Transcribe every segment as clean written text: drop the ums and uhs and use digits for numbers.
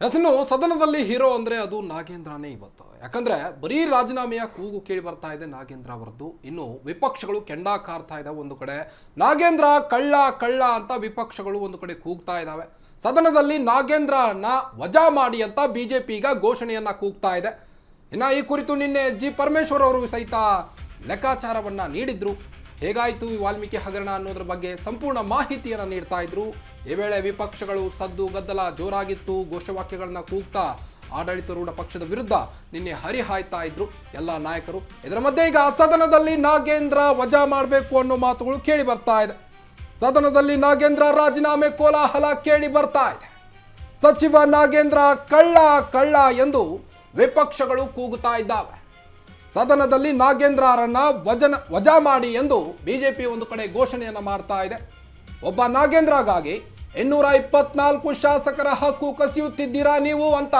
ಇನ್ನು ಸದನದಲ್ಲಿ ಹೀರೋ ಅಂದ್ರೆ ಅದು ನಾಗೇಂದ್ರನೇ ಇವತ್ತು. ಯಾಕಂದ್ರೆ ಬರೀ ರಾಜೀನಾಮೆಯ ಕೂಗು ಕೇಳಿ ಬರ್ತಾ ಇದೆ ನಾಗೇಂದ್ರ ಅವರದ್ದು. ಇನ್ನು ವಿಪಕ್ಷಗಳು ಕೆಂಡ ಕಾರ್ತಾ ಇದಾವೆ. ಒಂದು ಕಡೆ ನಾಗೇಂದ್ರ ಕಳ್ಳ ಕಳ್ಳ ಅಂತ ವಿಪಕ್ಷಗಳು ಒಂದು ಕಡೆ ಕೂಗ್ತಾ ಇದ್ದಾವೆ. ಸದನದಲ್ಲಿ ನಾಗೇಂದ್ರನ ವಜಾ ಮಾಡಿ ಅಂತ ಬಿಜೆಪಿ ಈಗ ಘೋಷಣೆಯನ್ನ ಕೂಗ್ತಾ ಇದೆ. ಇನ್ನು ಈ ಕುರಿತು ನಿನ್ನೆ ಜಿ ಪರಮೇಶ್ವರ್ ಅವರು ಸಹಿತ ಲೆಕ್ಕಾಚಾರವನ್ನ ನೀಡಿದ್ರು. ಹೇಗಾಯಿತು ಈ ವಾಲ್ಮೀಕಿ ಹಗರಣ ಅನ್ನೋದ್ರ ಬಗ್ಗೆ ಸಂಪೂರ್ಣ ಮಾಹಿತಿಯನ್ನು ನೀಡ್ತಾ ಇದ್ರು. ಈ ವೇಳೆ ವಿಪಕ್ಷಗಳು ಸದ್ದು ಗದ್ದಲ ಜೋರಾಗಿತ್ತು. ಘೋಷವಾಕ್ಯಗಳನ್ನ ಕೂಗ್ತಾ ಆಡಳಿತಾರೂಢ ಪಕ್ಷದ ವಿರುದ್ಧ ನಿನ್ನೆ ಹರಿಹಾಯ್ತಾ ಇದ್ರು ಎಲ್ಲ ನಾಯಕರು. ಇದರ ಮಧ್ಯೆ ಈಗ ಸದನದಲ್ಲಿ ನಾಗೇಂದ್ರ ವಜಾ ಮಾಡಬೇಕು ಅನ್ನೋ ಮಾತುಗಳು ಕೇಳಿ ಬರ್ತಾ ಇದೆ. ಸದನದಲ್ಲಿ ನಾಗೇಂದ್ರ ರಾಜೀನಾಮೆ ಕೋಲಾಹಲ ಕೇಳಿ ಬರ್ತಾ ಇದೆ. ಸಚಿವ ನಾಗೇಂದ್ರ ಕಳ್ಳ ಕಳ್ಳ ಎಂದು ವಿಪಕ್ಷಗಳು ಕೂಗುತ್ತಾ ಇದ್ದಾವೆ. ಸದನದಲ್ಲಿ ನಾಗೇಂದ್ರರನ್ನ ವಜಾ ಮಾಡಿ ಎಂದು ಬಿಜೆಪಿ ಒಂದು ಕಡೆ ಘೋಷಣೆಯನ್ನ ಮಾಡ್ತಾ ಇದೆ. ಒಬ್ಬ ನಾಗೇಂದ್ರಗಾಗಿ 224 ಶಾಸಕರ ಹಕ್ಕು ಕಸಿಯುತ್ತಿದ್ದೀರಾ ನೀವು ಅಂತ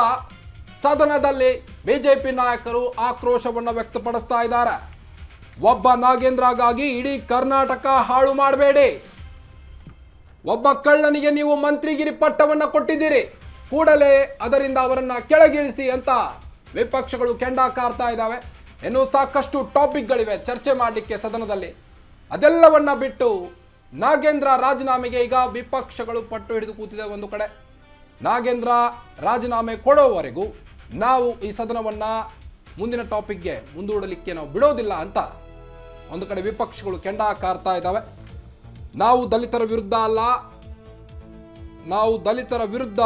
ಸದನದಲ್ಲಿ ಬಿಜೆಪಿ ನಾಯಕರು ಆಕ್ರೋಶವನ್ನು ವ್ಯಕ್ತಪಡಿಸ್ತಾ ಇದ್ದಾರೆ. ಒಬ್ಬ ನಾಗೇಂದ್ರಗಾಗಿ ಇಡೀ ಕರ್ನಾಟಕ ಹಾಳು ಮಾಡಬೇಡಿ. ಒಬ್ಬ ಕಳ್ಳನಿಗೆ ನೀವು ಮಂತ್ರಿಗಿರಿ ಪಟ್ಟವನ್ನ ಕೊಟ್ಟಿದ್ದೀರಿ, ಕೂಡಲೇ ಅದರಿಂದ ಅವರನ್ನ ಕೆಳಗಿಳಿಸಿ ಅಂತ ವಿಪಕ್ಷಗಳು ಕೆಂಡ ಕಾರ್ತಾ ಇದ್ದಾವೆ. ಇನ್ನೂ ಸಾಕಷ್ಟು ಟಾಪಿಕ್ಗಳಿವೆ ಚರ್ಚೆ ಮಾಡಲಿಕ್ಕೆ ಸದನದಲ್ಲಿ. ಅದೆಲ್ಲವನ್ನ ಬಿಟ್ಟು ನಾಗೇಂದ್ರ ರಾಜೀನಾಮೆಗೆ ಈಗ ವಿಪಕ್ಷಗಳು ಪಟ್ಟು ಹಿಡಿದು ಕೂತಿದೆ. ಒಂದು ಕಡೆ ನಾಗೇಂದ್ರ ರಾಜೀನಾಮೆ ಕೊಡೋವರೆಗೂ ನಾವು ಈ ಸದನವನ್ನ ಮುಂದಿನ ಟಾಪಿಕ್ಗೆ ಮುಂದೂಡಲಿಕ್ಕೆ ನಾವು ಬಿಡೋದಿಲ್ಲ ಅಂತ ಒಂದು ಕಡೆ ವಿಪಕ್ಷಗಳು ಕೆಂಡ ಕಾರ್ತಾ ಇದ್ದಾವೆ. ನಾವು ದಲಿತರ ವಿರುದ್ಧ ಅಲ್ಲ, ನಾವು ದಲಿತರ ವಿರುದ್ಧ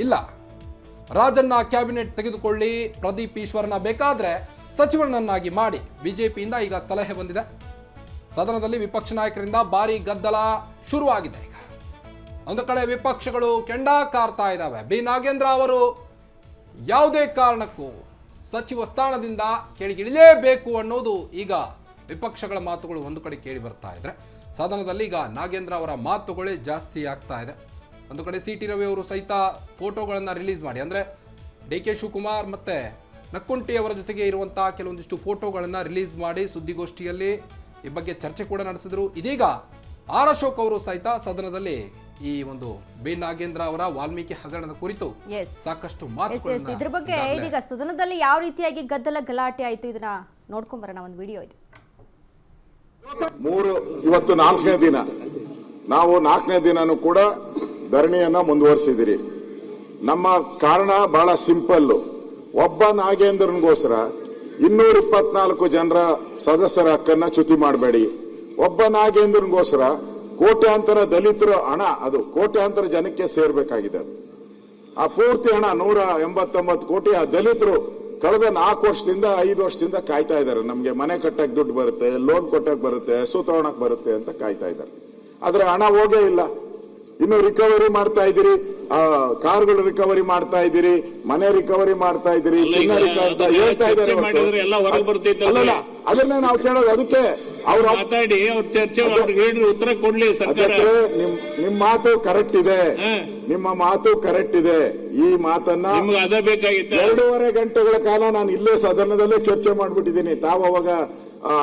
ಇಲ್ಲ, ರಾಜನ್ನ ಕ್ಯಾಬಿನೆಟ್ ತೆಗೆದುಕೊಳ್ಳಿ, ಪ್ರದೀಪ್ ಈಶ್ವರನ ಬೇಕಾದ್ರೆ ಸಚಿವರನ್ನಾಗಿ ಮಾಡಿ, ಬಿಜೆಪಿಯಿಂದ ಈಗ ಸಲಹೆ ಬಂದಿದೆ. ಸದನದಲ್ಲಿ ವಿಪಕ್ಷ ನಾಯಕರಿಂದ ಭಾರಿ ಗದ್ದಲ ಶುರುವಾಗಿದೆ. ಈಗ ಒಂದು ಕಡೆ ವಿಪಕ್ಷಗಳು ಕೆಂಡ ಕಾರ್ತಾ ಇದ್ದಾವೆ. ಬಿ ನಾಗೇಂದ್ರ ಅವರು ಯಾವುದೇ ಕಾರಣಕ್ಕೂ ಸಚಿವ ಸ್ಥಾನದಿಂದ ಕೆಳಗಿಳಿಯಲೇಬೇಕು ಅನ್ನೋದು ಈಗ ವಿಪಕ್ಷಗಳ ಮಾತುಗಳು ಒಂದು ಕಡೆ ಕೇಳಿ ಬರ್ತಾ ಇದ್ರೆ, ಸದನದಲ್ಲಿ ಈಗ ನಾಗೇಂದ್ರ ಅವರ ಮಾತುಗಳೇ ಜಾಸ್ತಿ ಆಗ್ತಾ ಇದೆ. ಒಂದು ಕಡೆ ಸಿ ಟಿ ರವಿ ಅವರು ಸಹಿತ ಫೋಟೋಗಳನ್ನು ರಿಲೀಸ್ ಮಾಡಿ, ಅಂದರೆ ಡಿ ಕೆ ಶಿವಕುಮಾರ್ ಮತ್ತು ನಕ್ಕುಂಟಿ ಅವರ ಜೊತೆಗೆ ಇರುವಂಥ ಕೆಲವೊಂದಿಷ್ಟು ಫೋಟೋಗಳನ್ನು ರಿಲೀಸ್ ಮಾಡಿ ಸುದ್ದಿಗೋಷ್ಠಿಯಲ್ಲಿ ಈ ಬಗ್ಗೆ ಚರ್ಚೆ ಕೂಡ ನಡೆಸಿದ್ರು. ಇದೀಗ ಆರ್ ಅಶೋಕ್ ಅವರು ಸಹಿತ ಸದನದಲ್ಲಿ ಈ ಒಂದು ಬಿ ನಾಗೇಂದ್ರ ಅವರ ವಾಲ್ಮೀಕಿ ಹಗರಣದ ಕುರಿತು ಸಾಕಷ್ಟು ಮಾತುಗಳನ್ನು ಇದ್ರ ಬಗ್ಗೆ ಇದೀಗ ಸದನದಲ್ಲಿ ಯಾವ ರೀತಿಯಾಗಿ ಗದ್ದಲ ಗಲಾಟೆ ಆಯಿತು ಇದನ್ನ ನೋಡ್ಕೊಂಡ್ ಬರೋಣ. ಒಂದು ವಿಡಿಯೋ ಇದೆ. ಇವತ್ತು 4ನೇ ದಿನ, ನಾವು 4ನೇ ದಿನನೂ ಕೂಡ ಧರಣಿಯನ್ನ ಮುಂದುವರಿಸಿದಿರಿ. ನಮ್ಮ ಕಾರಣ ಬಹಳ ಸಿಂಪಲ್. ಒಬ್ಬ ನಾಗೇಂದ್ರನ್ಗೋಸ್ಕರ 224 ಜನರ ಸದಸ್ಯರ ಹಕ್ಕನ್ನ ಚ್ಯುತಿ ಮಾಡಬೇಡಿ. ಒಬ್ಬ ನಾಗೇಂದ್ರನ್ಗೋಸ್ಕರ ಕೋಟ್ಯಾಂತರ ದಲಿತರು ಹಣ, ಅದು ಕೋಟ್ಯಾಂತರ ಜನಕ್ಕೆ ಸೇರ್ಬೇಕಾಗಿದೆ. ಅದು ಆ ಪೂರ್ತಿ ಹಣ 189 ಕೋಟಿ ಆ ದಲಿತರು ಕಳೆದ 4 ವರ್ಷದಿಂದ 5 ವರ್ಷದಿಂದ ಕಾಯ್ತಾ ಇದ್ದಾರೆ. ನಮ್ಗೆ ಮನೆ ಕಟ್ಟಕ್ ದುಡ್ಡು ಬರುತ್ತೆ, ಲೋನ್ ಕೊಟ್ಟಕ್ ಬರುತ್ತೆ, ಹಸು ತಗೊಳಕ್ ಬರುತ್ತೆ ಅಂತ ಕಾಯ್ತಾ ಇದ್ದಾರೆ. ಆದ್ರೆ ಹಣ ಹೋಗೇ ಇಲ್ಲ. ಇನ್ನು ರಿಕವರಿ ಮಾಡ್ತಾ ಇದ್ದೀರಿ, ಕಾರ್ಗಳು ರಿಕವರಿ ಮಾಡ್ತಾ ಇದ್ದೀರಿ, ಮನೆ ರಿಕವರಿ ಮಾಡ್ತಾ ಇದ್ದೀರಿ, ಚಿನ್ನ ರಿಕವರಿ ಹೇಳ್ತಾ ಇದ್ದಾರೆ. ಅಲ್ಲಲ್ಲ, ಅದನ್ನೇ ನಾವು ಕೇಳೋದು. ಅದಕ್ಕೆ ಅವ್ರು ಮಾತಾಡಿ ಅವ್ರ ಚರ್ಚೆ ಉತ್ತರ ಕೊಡ್ಲಿ. ನಿಮ್ ಮಾತು ಕರೆಕ್ಟ್ ಇದೆ, ನಿಮ್ಮ ಮಾತು ಕರೆಕ್ಟ್ ಇದೆ. ಈ ಮಾತನ್ನ 2.5 ಗಂಟೆಗಳ ಕಾಲ ನಾನು ಇಲ್ಲೇ ಸದನದಲ್ಲೇ ಚರ್ಚೆ ಮಾಡ್ಬಿಟ್ಟಿದ್ದೀನಿ. ತಾವು ಅವಾಗ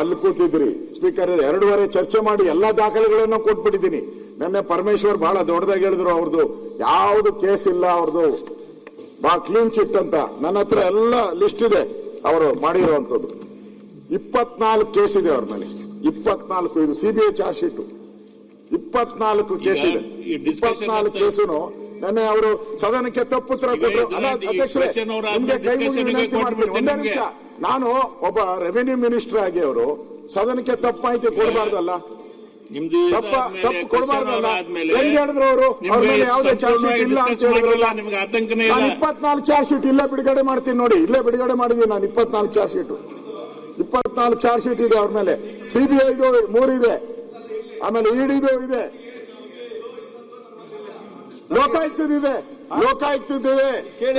ಅಲ್ಲಿ ಕೂತಿದ್ರಿ, ಸ್ಪೀಕರ್ 2.5 ಚರ್ಚೆ ಮಾಡಿ ಎಲ್ಲಾ ದಾಖಲೆಗಳನ್ನು ಕೊಟ್ಬಿಟ್ಟಿದ್ದೀನಿ. ನಿನ್ನೆ ಪರಮೇಶ್ವರ್ ಬಹಳ ದೊಡ್ಡದಾಗಿ ಹೇಳಿದ್ರು, ಅವ್ರದ್ದು ಯಾವ್ದು ಕೇಸ್ ಇಲ್ಲ, ಅವ್ರದ್ದು ಬಹಳ ಕ್ಲೀನ್ ಚಿಟ್ ಅಂತ. ನನ್ನ ಹತ್ರ ಎಲ್ಲ ಲಿಸ್ಟ್ ಇದೆ ಅವರು ಮಾಡಿರುವಂತದ್ದು. 24 ಕೇಸ್ ಇದೆ ಅವ್ರ ಮೇಲೆ, 24. ಇದು ಸಿಬಿಐ ಚಾರ್ಜ್ ಶೀಟ್. 24 ಕೇಸ್ ಇದೆ. 24 ಕೇಸುನು ನೆನ್ನೆ ಅವರು ಸದನಕ್ಕೆ ತಪ್ಪುತ್ತರ ಕೊಟ್ಟರು. ಅಧ್ಯಕ್ಷರೇ, ನಿಮ್ಗೆ ಕೈ ಮುಗಿ ವಿನಂತಿ ಮಾಡ್ತೀನಿ, ಒಂದೇ ನಿಮಿಷ. ನಾನು ಒಬ್ಬ ರೆವಿನ್ಯೂ ಮಿನಿಸ್ಟರ್ ಆಗಿ ಅವರು ಸದನಕ್ಕೆ ತಪ್ಪು ಮಾಹಿತಿ ಕೊಡಬಾರ್ದಲ್ಲ, ತಪ್ಪು ಕೊಡಬಾರ್ದಲ್ಲ. ಹೆಂಗ್ ಹೇಳಿದ್ರು ಅವರು? ಅವ್ರ ಮೇಲೆ ಯಾವುದೇ ಚಾರ್ಜ್ ಶೀಟ್ ಇಲ್ಲ ಅಂತ ಹೇಳಿದ್ರಲ್ಲ. ನಾನು 24 ಚಾರ್ಜ್ ಶೀಟ್ ಇಲ್ಲೇ ಬಿಡುಗಡೆ ಮಾಡ್ತೀನಿ ನೋಡಿ, ಇಲ್ಲೇ ಬಿಡುಗಡೆ ಮಾಡಿದ್ದೀನಿ ನಾನು. 24 ಚಾರ್ಜ್ ಶೀಟ್, 24 ಚಾರ್ಜ್ ಶೀಟ್ ಇದೆ ಅವ್ರ ಮೇಲೆ. ಸಿಬಿಐ 3 ಇದೆ, ಆಮೇಲೆ ಇಡಿದು ಇದೆ, ಲೋಕಾಯುಕ್ತದಿದೆ,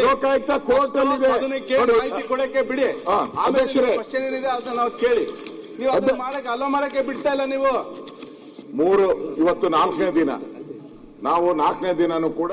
ಲೋಕಾಯುಕ್ತ ಕೋರ್ಟ್ ಅಲ್ಲಿ ಮಾಹಿತಿ ಕೊಡಕ್ಕೆ ಬಿಡಿ. ಅಧ್ಯಕ್ಷರೇ, ನಾವು ಕೇಳಿ, ನೀವು ಅದನ್ನ ಮಾಡಕ್ಕೆ ಅಲೋ ಮಾಡಕ್ಕೆ ಬಿಡ್ತಾ ಇಲ್ಲ ನೀವು. ಇವತ್ತು 4ನೇ ದಿನ, ನಾವು 4ನೇ ದಿನನೂ ಕೂಡ